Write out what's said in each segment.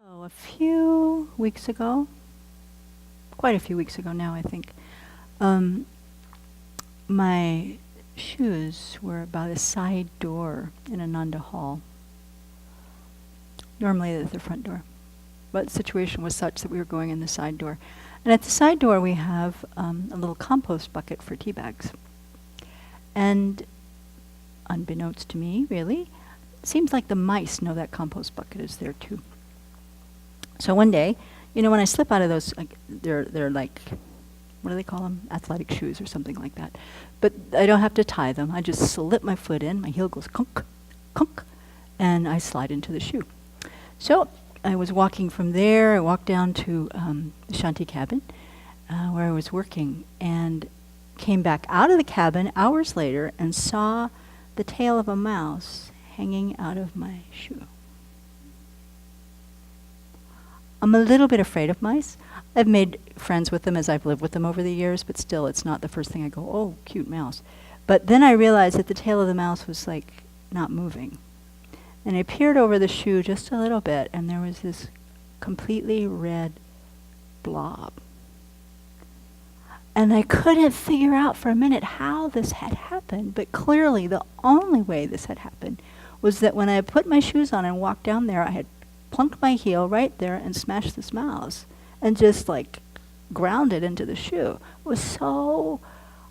Oh, a few weeks ago, quite a few weeks ago now, I think, um, my shoes were about a side door in Ananda Hall. Normally at the front door. But the situation was such that we were going in the side door. And at the side door we have a little compost bucket for tea bags. And unbeknownst to me, really, it seems like the mice know that compost bucket is there too. So one day, when I slip out of those, like, they're like, what do they call them? Athletic shoes or something like that. But I don't have to tie them. I just slip my foot in, my heel goes kunk, kunk, and I slide into the shoe. So I was walking from there. I walked down to the shanty cabin where I was working and came back out of the cabin hours later and saw the tail of a mouse hanging out of my shoe. I'm a little bit afraid of mice. I've made friends with them as I've lived with them over the years, but still it's not the first thing I go, oh, cute mouse. But then I realized that the tail of the mouse was like not moving. And I peered over the shoe just a little bit, and there was this completely red blob. And I couldn't figure out for a minute how this had happened, but clearly the only way this had happened was that when I put my shoes on and walked down there, I had plunked my heel right there and smashed this mouse and just like ground it into the shoe. It was so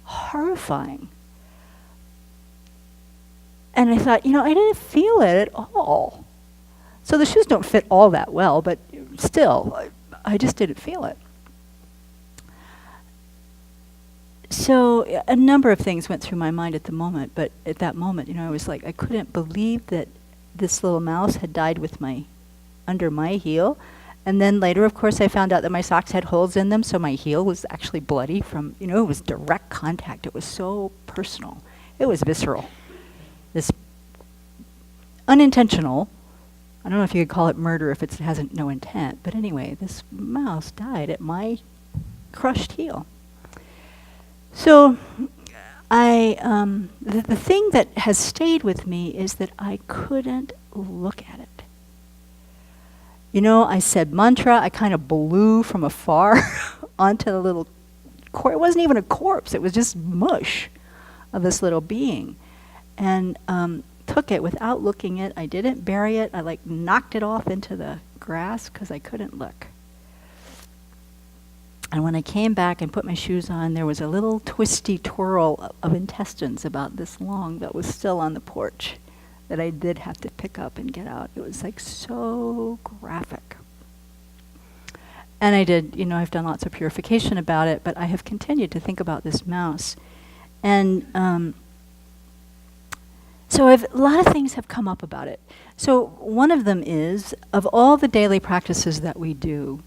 horrifying. And I thought, I didn't feel it at all. So the shoes don't fit all that well, but still, I just didn't feel it. So a number of things went through my mind at the moment, but at that moment, I was like, I couldn't believe that this little mouse had died with under my heel. And then later, of course, I found out that my socks had holes in them, so my heel was actually bloody from, it was direct contact. It was so personal. It was visceral. This unintentional, I don't know if you could call it murder if it hasn't no intent, but anyway, this mouse died at my crushed heel. So the thing that has stayed with me is that I couldn't look at it. I said mantra, I kind of blew from afar onto the little corpse. It wasn't even a corpse, it was just mush of this little being. And took it without looking it. I didn't bury it. I knocked it off into the grass because I couldn't look. And when I came back and put my shoes on, there was a little twisty twirl of intestines about this long that was still on the porch that I did have to pick up and get out. It was so graphic. And I did, I've done lots of purification about it, but I have continued to think about this mouse. And so a lot of things have come up about it. So one of them is, of all the daily practices that we do,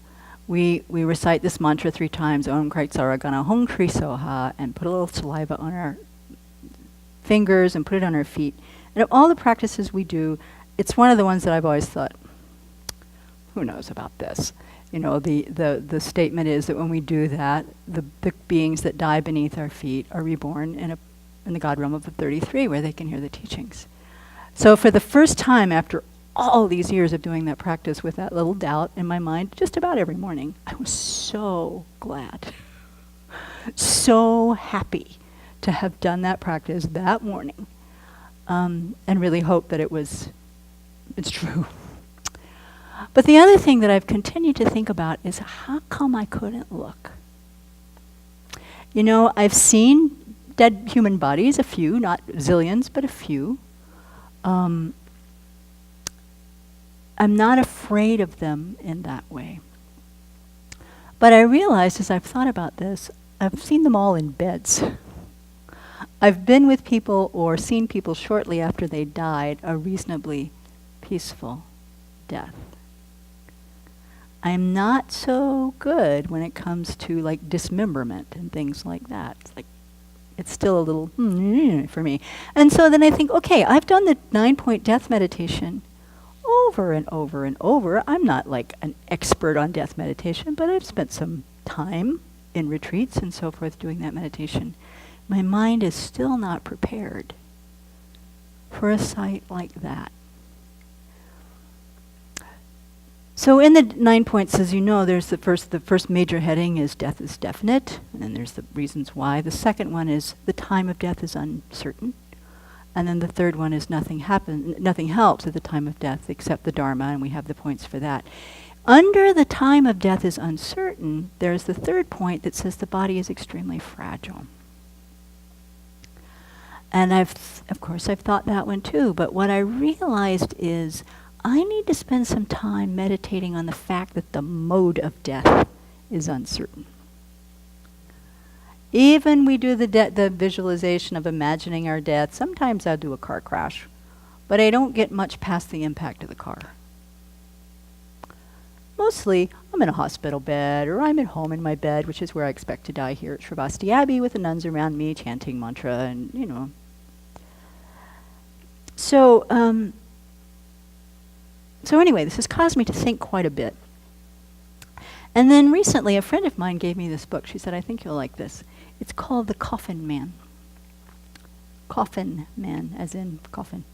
we recite this mantra 3 times, Om Krait Saragana Hong Kri Soha, and put a little saliva on our fingers and put it on our feet. And of all the practices we do, it's one of the ones that I've always thought, who knows about this? The statement is that when we do that, the beings that die beneath our feet are reborn in the God realm of the 33, where they can hear the teachings. So for the first time after all these years of doing that practice with that little doubt in my mind, just about every morning, I was so glad, so happy to have done that practice that morning, and really hope that it's true. But the other thing that I've continued to think about is how come I couldn't look? I've seen dead human bodies, a few, not zillions, but a few. I'm not afraid of them in that way. But I realized as I've thought about this, I've seen them all in beds. I've been with people or seen people shortly after they died a reasonably peaceful death. I'm not so good when it comes to dismemberment and things like that. It's still a little for me. And so then I think, okay, I've done the 9-point death meditation over and over and over. I'm not an expert on death meditation, but I've spent some time in retreats and so forth doing that meditation. My mind is still not prepared for a sight like that. So in the 9 points, as you know, there's the first major heading is death is definite, and then there's the reasons why. The second one is the time of death is uncertain. And then the third one is nothing helps at the time of death except the Dharma, and we have the points for that. Under the time of death is uncertain, there's the third point that says the body is extremely fragile. And of course I've thought that one too, but what I realized is I need to spend some time meditating on the fact that the mode of death is uncertain. Even we do the visualization of imagining our death. Sometimes I'll do a car crash, but I don't get much past the impact of the car. Mostly, I'm in a hospital bed, or I'm at home in my bed, which is where I expect to die here at Sravasti Abbey with the nuns around me chanting mantra and, you know. So anyway, this has caused me to think quite a bit. And then recently, a friend of mine gave me this book. She said, I think you'll like this. It's called The Coffin Man. Coffin Man, as in coffin.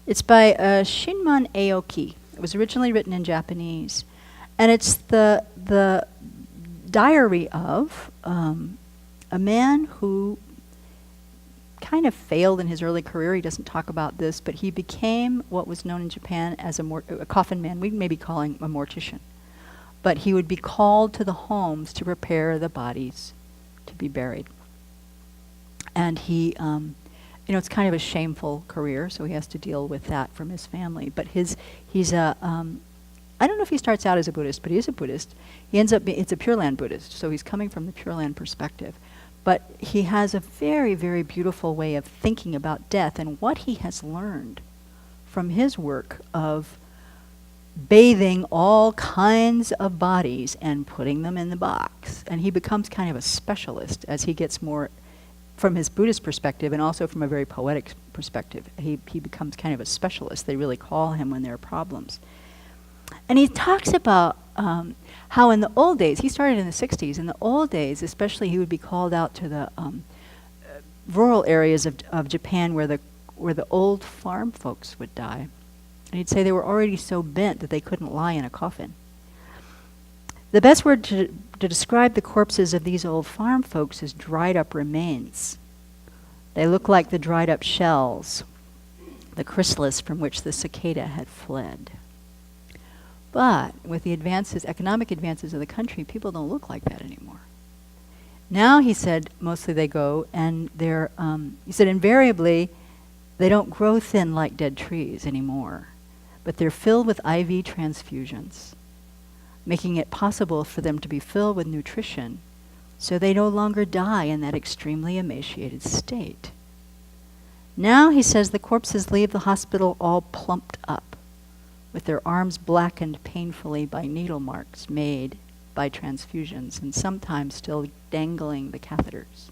It's by Shinman Aoki. It was originally written in Japanese. And it's the diary of a man who kind of failed in his early career. He doesn't talk about this, but he became what was known in Japan as a coffin man. We may be calling him a mortician. But he would be called to the homes to prepare the bodies to be buried. And he, it's kind of a shameful career, so he has to deal with that from his family. But he's a, I don't know if he starts out as a Buddhist, but he is a Buddhist. He ends up it's a Pure Land Buddhist, so he's coming from the Pure Land perspective. But he has a very, very beautiful way of thinking about death and what he has learned from his work of bathing all kinds of bodies and putting them in the box. And he becomes kind of a specialist as he gets more from his Buddhist perspective and also from a very poetic perspective. He becomes kind of a specialist. They really call him when there are problems. And he talks about how in the old days, he started in the 60s, in the old days especially, he would be called out to the rural areas of Japan where the old farm folks would die. And he'd say they were already so bent that they couldn't lie in a coffin. The best word to describe the corpses of these old farm folks is dried up remains. They look like the dried up shells, the chrysalis from which the cicada had fled. But with the economic advances of the country, people don't look like that anymore. Now, he said, mostly they go and they're, he said invariably, they don't grow thin like dead trees anymore, but they're filled with IV transfusions, making it possible for them to be filled with nutrition so they no longer die in that extremely emaciated state. Now, he says, the corpses leave the hospital all plumped up, with their arms blackened painfully by needle marks made by transfusions, and sometimes still dangling the catheters.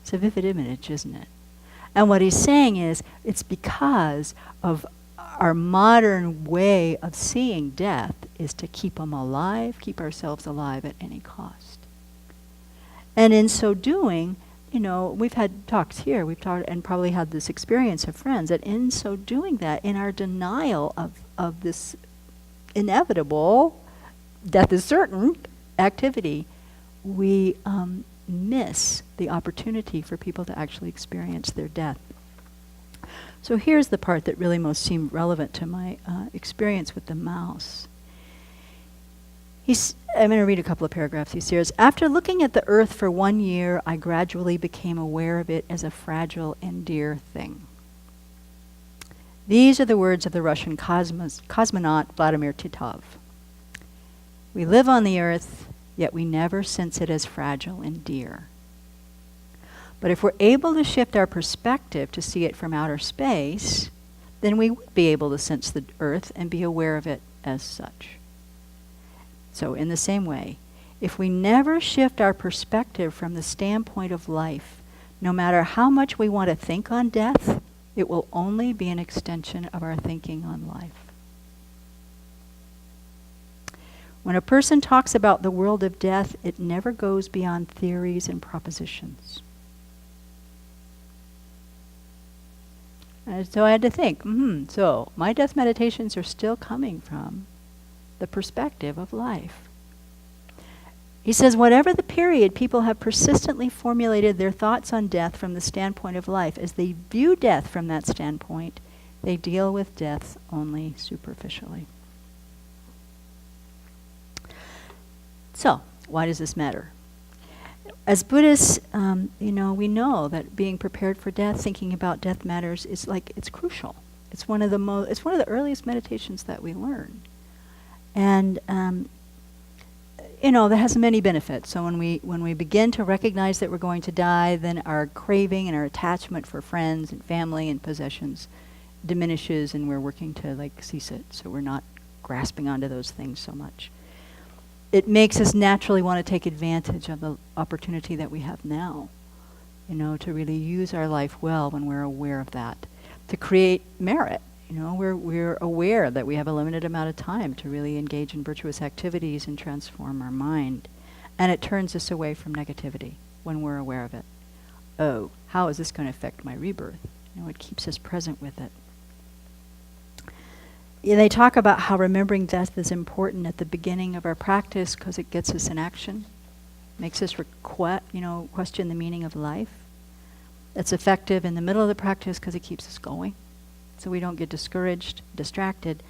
It's a vivid image, isn't it? And what he's saying is, it's because of our modern way of seeing death is to keep them alive, keep ourselves alive at any cost. And in so doing, we've had talks here, we've talked and probably had this experience of friends, that in so doing that, in our denial of this inevitable, death is certain, activity, we miss the opportunity for people to actually experience their death. So here's the part that really most seemed relevant to my experience with the mouse. I'm going to read a couple of paragraphs. He says, after looking at the earth for 1 year, I gradually became aware of it as a fragile and dear thing. These are the words of the Russian cosmonaut Vladimir Titov. We live on the earth, yet we never sense it as fragile and dear. But if we're able to shift our perspective to see it from outer space, then we would be able to sense the earth and be aware of it as such. So in the same way, if we never shift our perspective from the standpoint of life, no matter how much we want to think on death, it will only be an extension of our thinking on life. When a person talks about the world of death, it never goes beyond theories and propositions. And so I had to think, so my death meditations are still coming from the perspective of life. He says, whatever the period, people have persistently formulated their thoughts on death from the standpoint of life. As they view death from that standpoint, they deal with death only superficially. So, why does this matter? As Buddhists, we know that being prepared for death, thinking about death matters, it's crucial. It's one of the earliest meditations that we learn. And that has many benefits. So when we begin to recognize that we're going to die, then our craving and our attachment for friends and family and possessions diminishes, and we're working to cease it. So we're not grasping onto those things so much. It makes us naturally want to take advantage of the opportunity that we have now, to really use our life well when we're aware of that, to create merit. We're aware that we have a limited amount of time to really engage in virtuous activities and transform our mind. And it turns us away from negativity when we're aware of it. Oh, how is this going to affect my rebirth? It keeps us present with it. They talk about how remembering death is important at the beginning of our practice because it gets us in action, makes us question the meaning of life. It's effective in the middle of the practice because it keeps us going, so we don't get discouraged, distracted.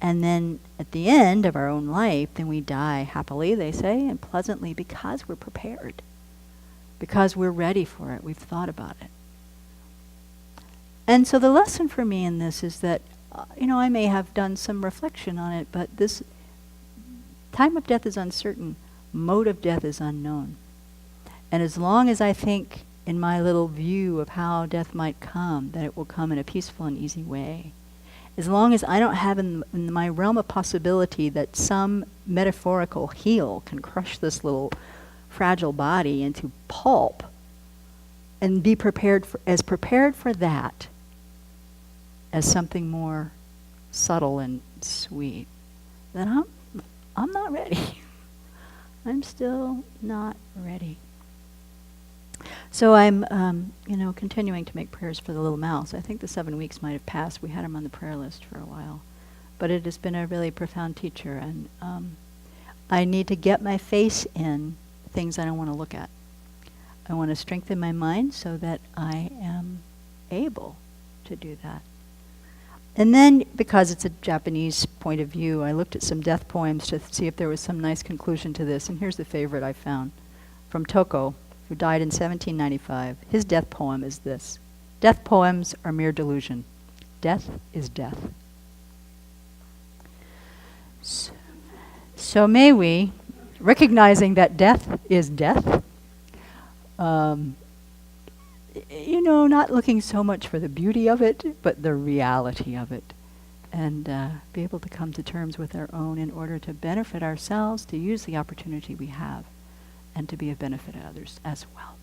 And then at the end of our own life, then we die happily, they say, and pleasantly because we're prepared, because we're ready for it, we've thought about it. And so the lesson for me in this is that I may have done some reflection on it, but this time of death is uncertain. Mode of death is unknown. And as long as I think in my little view of how death might come, that it will come in a peaceful and easy way, as long as I don't have in my realm of possibility that some metaphorical heel can crush this little fragile body into pulp, and be prepared for that as something more subtle and sweet, then I'm not ready. I'm still not ready. So I'm, continuing to make prayers for the little mouse. I think the 7 weeks might have passed. We had him on the prayer list for a while, but it has been a really profound teacher, and I need to get my face in things I don't want to look at. I want to strengthen my mind so that I am able to do that. And then, because it's a Japanese point of view, I looked at some death poems to see if there was some nice conclusion to this. And here's the favorite I found from Toko, who died in 1795. His death poem is this: "Death poems are mere delusion. Death is death." So may we, recognizing that death is death, not looking so much for the beauty of it, but the reality of it, and be able to come to terms with our own in order to benefit ourselves, to use the opportunity we have, and to be of benefit to others as well.